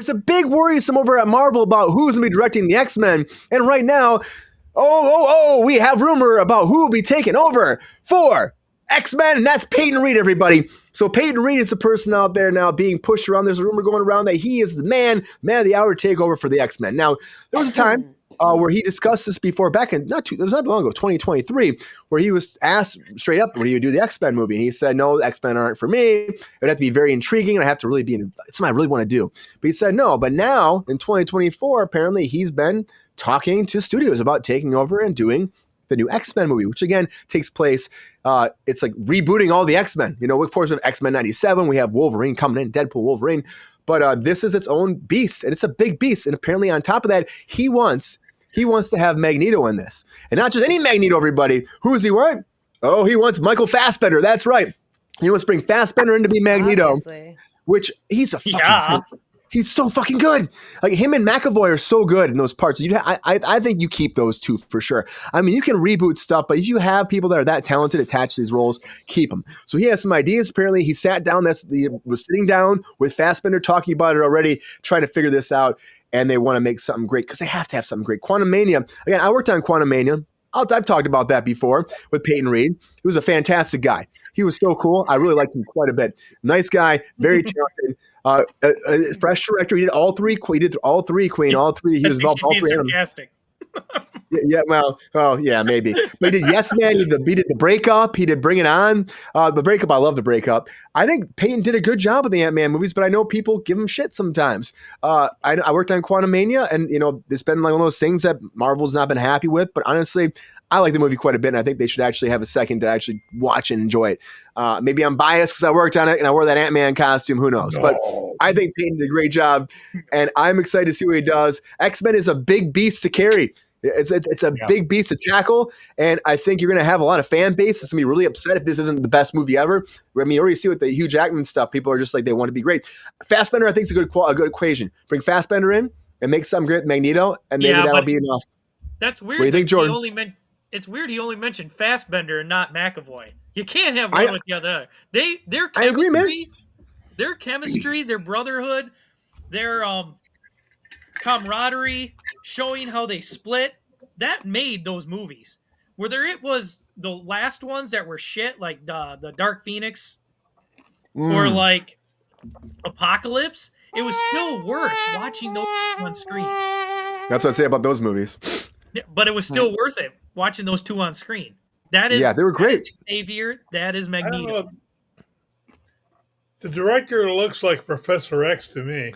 There's a big worrisome over at Marvel about who's going to be directing the X-Men. And right now, we have rumor about who will be taking over for X-Men, and that's Peyton Reed, everybody. So Peyton Reed is the person out there now being pushed around. There's a rumor going around that he is the man of the hour to take over for the X-Men. Now, there was a time where he discussed this before, back in it was not long ago, 2023, where he was asked straight up, would he do the X-Men movie? And he said, no, the X-Men aren't for me. It would have to be very intriguing, and I have to really be something I really want to do. But he said no. But now, in 2024, apparently he's been talking to studios about taking over and doing the new X-Men movie, which again takes place. It's like rebooting all the X-Men. Of course, we have X-Men 97. We have Wolverine coming in, Deadpool, Wolverine. But this is its own beast, and it's a big beast. And apparently, on top of that, he wants to have Magneto in this, and not just any Magneto. Everybody, who does he want? Oh, he wants Michael Fassbender. That's right. He wants to bring Fassbender in to be Magneto, Obviously. which he's a fucking. He's so fucking good. Like him and McAvoy are so good in those parts. I think you keep those two for sure. I mean, you can reboot stuff, but if you have people that are that talented attached to these roles, keep them. So he has some ideas. Apparently, he sat down. Was sitting down with Fassbender, talking about it already, trying to figure this out. And they want to make something great because they have to have something great. Quantumania. Again, I worked on Quantumania. I've talked about that before with Peyton Reed. He was a fantastic guy. He was so cool. I really liked him quite a bit. Nice guy, very talented. Fresh director. He did all three. He did all three Queen. All three. He was involved all three. Sarcastic. Maybe. But he did Yes Man. He did The Breakup. He did Bring It On. The Breakup. I love The Breakup. I think Peyton did a good job with the Ant-Man movies, but I know people give him shit sometimes. I worked on Quantumania, and it's been like one of those things that Marvel's not been happy with. But honestly, I like the movie quite a bit, and I think they should actually have a second to actually watch and enjoy it. Maybe I'm biased because I worked on it and I wore that Ant-Man costume. Who knows? But I think Peyton did a great job, and I'm excited to see what he does. X-Men is a big beast to carry. It's a big beast to tackle, and I think you're going to have a lot of fan base that's going to be really upset if this isn't the best movie ever. I mean, you already see with the Hugh Jackman stuff, people are just like, they want to be great. Fassbender, I think, is a good equation. Bring Fassbender in and make something great with Magneto, and maybe that'll be enough. That's weird. What do you think, Jordan? It's weird he only mentioned Fassbender and not McAvoy. You can't have one with the other. Their chemistry, I agree, man. Their chemistry, their brotherhood, their camaraderie, showing how they split, that made those movies. Whether it was the last ones that were shit, like the Dark Phoenix, or like Apocalypse, it was still worth watching those on screen. That's what I say about those movies. But it was still worth it watching those two on screen. That is, they were great. That is Xavier, that is Magneto. The director looks like Professor X to me.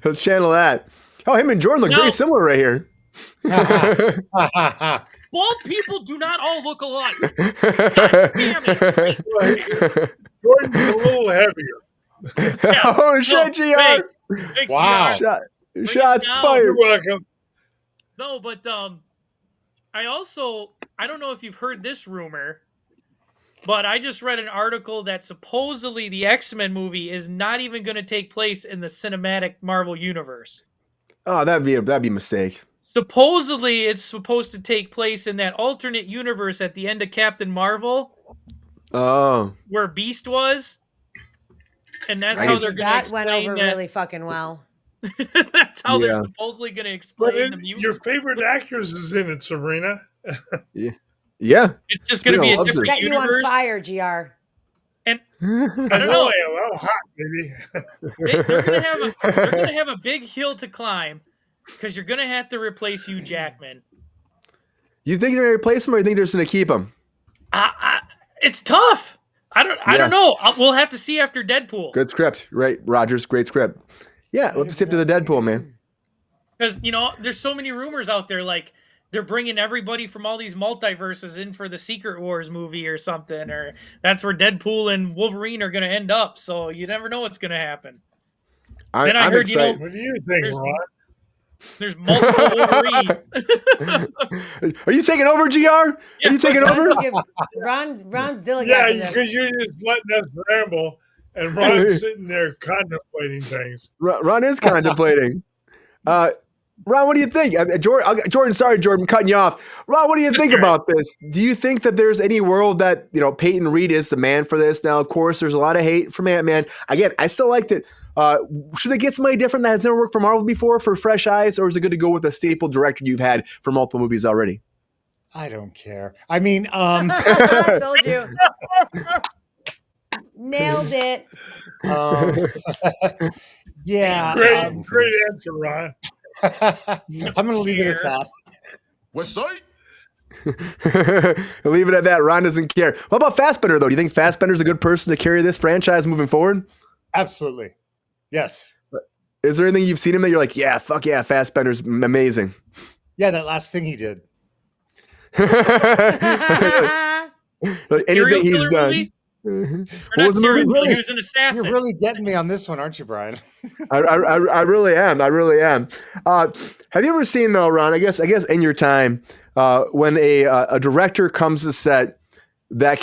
Let's channel that. Oh, him and Jordan look very similar right here. Bald people do not all look alike. God damn it. Jordan's a little heavier. Oh, shit, GR. Wow. Shots fired. You're welcome. No, but I don't know if you've heard this rumor, but I just read an article that supposedly the X-Men movie is not even going to take place in the cinematic Marvel universe. Oh, that'd be a mistake. Supposedly, it's supposed to take place in that alternate universe at the end of Captain Marvel. Oh, where Beast was, and that's how they're going to explain that. Went over really fucking well. That's how they're supposedly going to explain the mutant. Your favorite actress is in it, Sabrina. Yeah. It's just going to be a different Set universe. you on fire, GR. And I don't know. I'm hot, baby. They're going to have a big hill to climb because you're going to have to replace Hugh Jackman. You think they're going to replace him, or you think they're just going to keep him? It's tough. I don't know. We'll have to see after Deadpool. Good script, right? Rogers, great script. Yeah, we'll just skip to the Deadpool, man. Because, there's so many rumors out there, like they're bringing everybody from all these multiverses in for the Secret Wars movie or something, or that's where Deadpool and Wolverine are going to end up. So you never know what's going to happen. Then I heard, excited. What do you think, Ron? There's multiple Wolverines. Are you taking over, GR? Are you taking over? Ron's delegating. Yeah, because you're just letting us ramble, and Ron's sitting there contemplating things. Ron is contemplating. Ron, what do you think? Jordan, sorry, Jordan, cutting you off. Ron, what do you think about this? Do you think that there's any world that Peyton Reed is the man for this? Now, of course, there's a lot of hate from Ant-Man. Again, I still liked it. Should they get somebody different that has never worked for Marvel before for fresh eyes, or is it good to go with a staple director you've had for multiple movies already? I don't care. I mean, I told you. Nailed it. yeah. Great answer, Ron. I'm going to leave it at that. West Side? Leave it at that. Ron doesn't care. What about Fassbender, though? Do you think Fassbender's a good person to carry this franchise moving forward? Absolutely. Yes. Is there anything you've seen him that you're like, yeah, fuck yeah, Fassbender's amazing? Yeah, that last thing he did. Anything he's done. Or not serial killer, he was an assassin. You're really getting me on this one, aren't you, Brian? I really am. I really am. Have you ever seen, though, Ron? I guess in your time, when a director comes to set that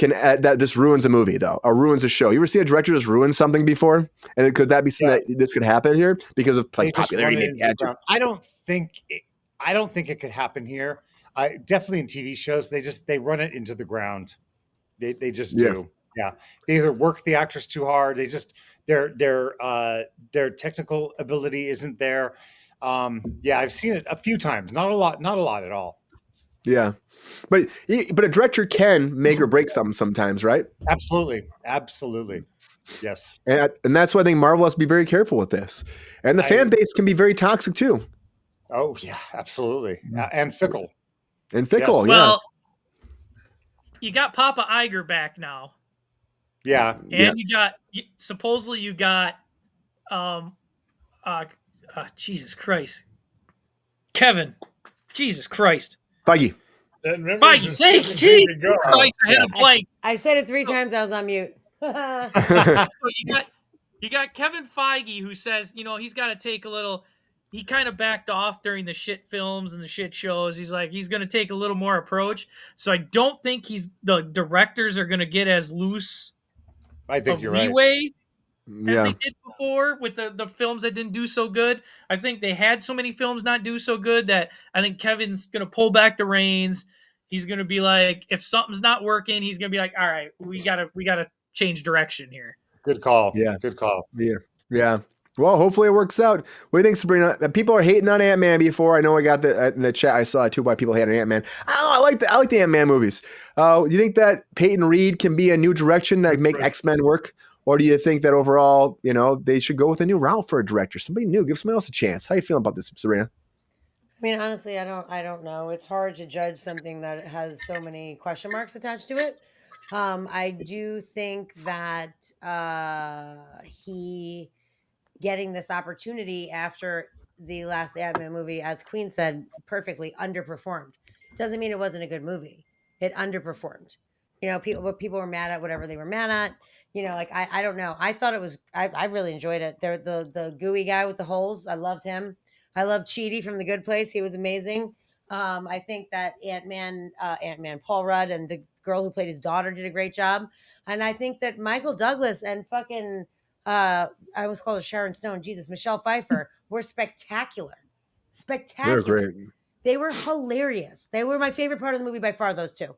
just ruins a movie, though, or ruins a show. You ever see a director just ruin something before? And could that be something that this could happen here because of like popularity? I don't think it could happen here. Definitely in TV shows, they run it into the ground. They just do. Yeah, they either work the actors too hard. They just their technical ability isn't there. I've seen it a few times. Not a lot at all. Yeah, but a director can make or break something sometimes, right? Absolutely. Yes, and that's why I think Marvel has to be very careful with this, and the fan base can be very toxic too. Oh yeah, absolutely, and fickle. And fickle, Yes. yeah. Well, you got Papa Iger back now. Yeah. And supposedly you got Jesus Christ. Kevin. Jesus Christ. Feige. Feige. Thanks, Jesus Christ. I had a blank. I said it 3 times. I was on mute. So you got Kevin Feige, who says, he's got to take a little. He kind of backed off during the shit films and the shit shows. He's like, he's going to take a little more approach. So I don't think the directors are going to get as loose. I think you're right. Leeway as they did before with the films that didn't do so good. I think they had so many films not do so good that I think Kevin's going to pull back the reins. He's going to be like, if something's not working, he's going to be like, all right, we gotta change direction here. Good call. Yeah. Good call. Yeah. Well, hopefully it works out. What do you think, Sabrina? People are hating on Ant-Man before. I know I got in the chat. I saw too why people hating on Ant-Man. I like the Ant-Man movies. Do you think that Peyton Reed can be a new direction that make X-Men work? Or do you think that overall, they should go with a new route for a director? Somebody new, give somebody else a chance. How you feeling about this, Sabrina? I mean, honestly, I don't know. It's hard to judge something that has so many question marks attached to it. I do think that he getting this opportunity after the last Ant-Man movie, as Queen said, perfectly underperformed. Doesn't mean it wasn't a good movie. It underperformed. People were mad at whatever they were mad at. I don't know. I thought it was. I really enjoyed it. The gooey guy with the holes. I loved him. I loved Chidi from The Good Place. He was amazing. I think that Ant-Man, Paul Rudd, and the girl who played his daughter did a great job. And I think that Michael Douglas and fucking I always called her Sharon Stone. Jesus, Michelle Pfeiffer were spectacular. Spectacular. They're great. They were hilarious. They were my favorite part of the movie by far. Those two.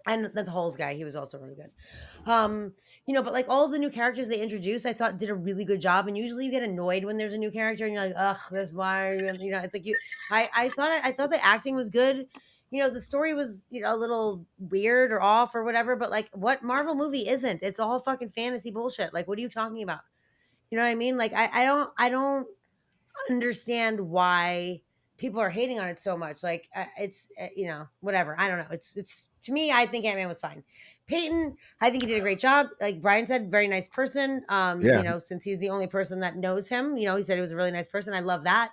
And the Holes guy, he was also really good. But like all the new characters they introduced, I thought did a really good job. And usually you get annoyed when there's a new character and you're like, ugh, that's why, it's like I thought the acting was good. The story was, a little weird or off or whatever, but like what Marvel movie isn't? It's all fucking fantasy bullshit. Like, what are you talking about? You know what I mean? Like, I don't understand why people are hating on it so much. Like, it's, whatever. I don't know. It's to me, I think Ant-Man was fine. Peyton, I think he did a great job. Like Brian said, very nice person. Since he's the only person that knows him, he said he was a really nice person. I love that.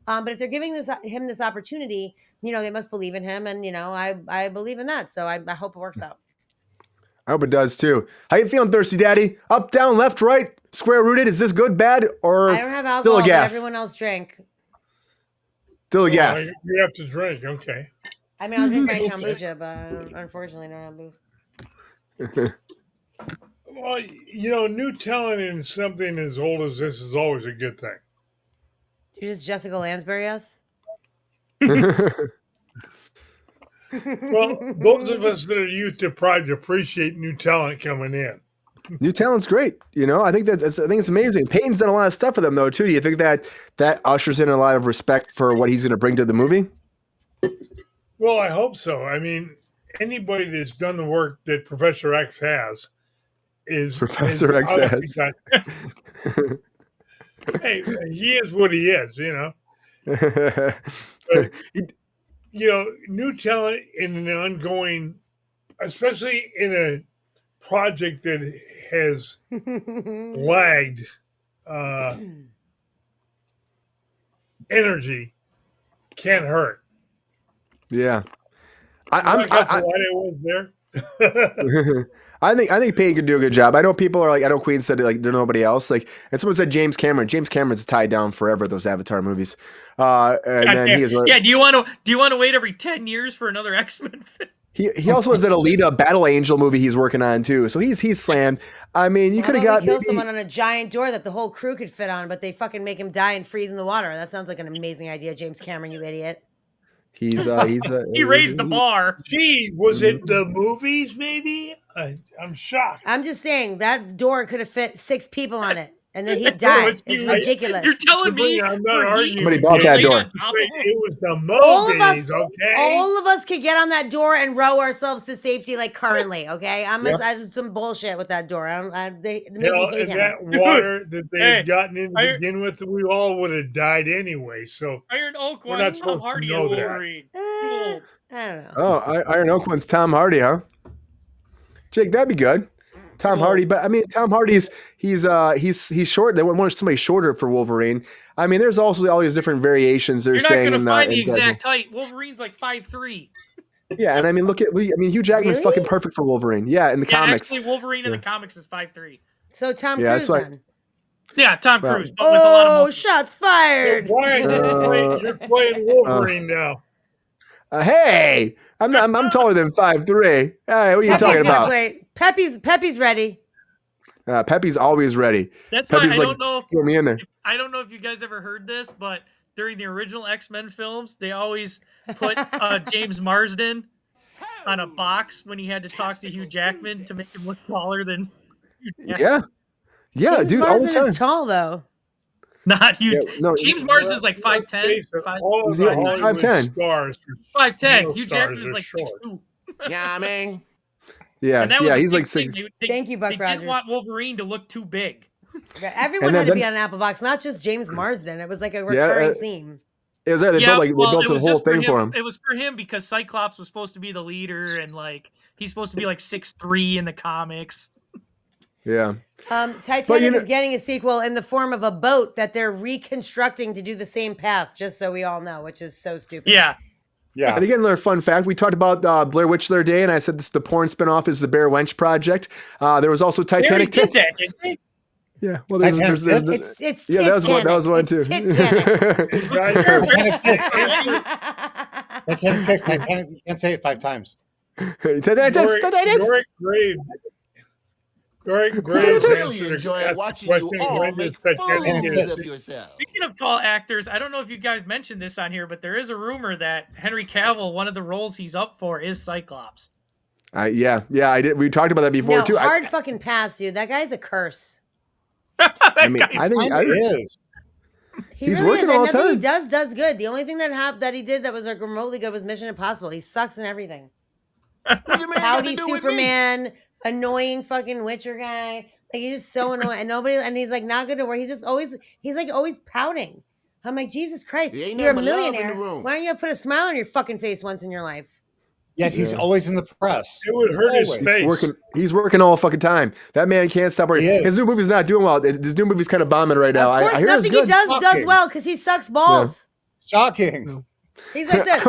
But if they're giving him this opportunity, they must believe in him. And, I believe in that. So I hope it works out. I hope it does too. How you feeling, Thirsty Daddy? Up, down, left, right, square rooted? Is this good, bad, or I don't have alcohol, but everyone else drank. Still a gaff. You have to drink, okay. I mean, I'll drink my kombucha, but unfortunately, I don't have booze. Well, new talent in something as old as this is always a good thing. You just Jessica Lansbury us? Well, those of us that are youth deprived appreciate new talent coming in. New talent's great. I think it's amazing. Peyton's done a lot of stuff for them though too. Do you think that ushers in a lot of respect for what he's going to bring to the movie? Well, I hope so. I mean, anybody that's done the work that Professor X has Professor X has. Hey, he is what he is, But, new talent in an ongoing, especially in a project that has lagged energy, can't hurt. Yeah, I'm glad I was there. I think Peyton could do a good job. I know people are like, I know Queen said like there's nobody else. Like, and someone said James Cameron. James Cameron's tied down forever those Avatar movies. And then he is. Yeah. Do you want to wait every 10 years for another X-Men film? He also has that Alita Battle Angel movie he's working on too. So he's slammed. I mean, you could have got kill someone on a giant door that the whole crew could fit on, but they fucking make him die and freeze in the water. That sounds like an amazing idea, James Cameron, you idiot. He raised the bar. Gee, was it the movies? Maybe I'm shocked. I'm just saying that door could have fit 6 people on it, and then he'd die. It's ridiculous. You're telling me I'm not arguing. Somebody bought that door. It was the movies. All of us could get on that door and row ourselves to safety, like currently. Okay, I'm some bullshit with that door. They make me hate him. That water that they had gotten in to begin with, we all would have died anyway. So Iron Oak we're not was Tom supposed Hardy to as know that. Wolverine. I don't know. Oh, Iron Oak one's Tom Hardy, huh? Jake, that'd be good. Tom Hardy, but I mean, Tom Hardy's he's short. They want somebody shorter for Wolverine. I mean, there's also all these different variations. They're saying you're not going to find the exact height. Wolverine's like 5'3". Yeah, and I mean, Hugh Jackman's fucking perfect for Wolverine. Yeah, in the comics. Actually, Wolverine in the comics is 5'3". So Tom Cruise then. Yeah, Tom Cruise. But with a lot of shots fired! You're playing Wolverine now. Hey, I'm taller than 5'3". Hey, what are you talking about? Pepe's ready. Pepe's always ready. That's Pepe's why I don't know. Throw me in there. I don't know if you guys ever heard this, but during the original X-Men films, they always put James Marsden on a box when he had to talk to Hugh Jackman to make him look taller than. Yeah, James dude. Marsden all the time. is tall though. Not huge. Yeah, no, James Marsden's like 5'10". 5'10". 5'10". Hugh Jackman is like 6'2". Yeah, I mean. Yeah, he's like 6. Thank you, Buck They Rogers. didn't want Wolverine to look too big. Everyone had to be on an Apple box, not just James Marsden. It was like a recurring theme. It was they built a whole thing for him. It was for him because Cyclops was supposed to be the leader, and like he's supposed to be like 6'3" in the comics. Yeah. Titanic is getting a sequel in the form of a boat that they're reconstructing to do the same path, just so we all know, which is so stupid. Yeah. Yeah. And again, another fun fact, we talked about Blair Witch the other day, and I said the porn spinoff is the Bear Wench Project. There was also Titanic Tits. Yeah, well, there's it's yeah, that was one too. Titanic Tits. Titanic Tits. Titanic. You can't say it 5 times. Titanic Tits. Great. I really enjoy watching you all make fools of yourself. Speaking of tall actors, I don't know if you guys mentioned this on here, but there is a rumor that Henry Cavill, one of the roles he's up for, is Cyclops. Yeah, I did. We talked about that before too. Hard fucking pass, dude. That guy's a curse. I think is. He's really working all the time. He does good. The only thing that he did that was like remotely good was Mission Impossible. He sucks in everything. Howdy Superman, annoying fucking Witcher guy. Like he's just so annoying, and he's like not good at work. He's always pouting. I'm like, Jesus Christ, you're a millionaire. Why don't you put a smile on your fucking face once in your life? Yet he's always in the press. It would hurt his face. He's working all fucking time. That man can't stop working. His new movie's not doing well. His new movie's kind of bombing right now. Of course, I hear nothing he does well because he sucks balls. Yeah. Shocking. He's like this.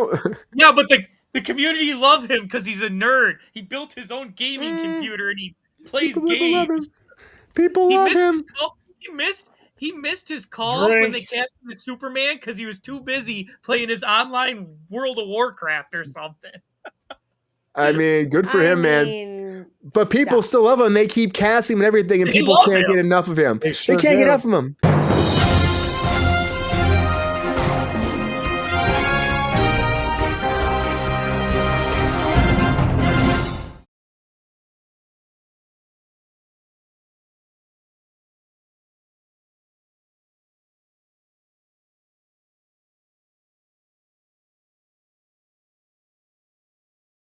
Yeah, but the community love him because he's a nerd. He built his own gaming computer and he plays games. People love him. He missed his call when they cast him as Superman because he was too busy playing his online World of Warcraft or something. I mean, good for him, man. But people still love him. They keep casting him and everything, and people can't get enough of him. They can't get enough of him.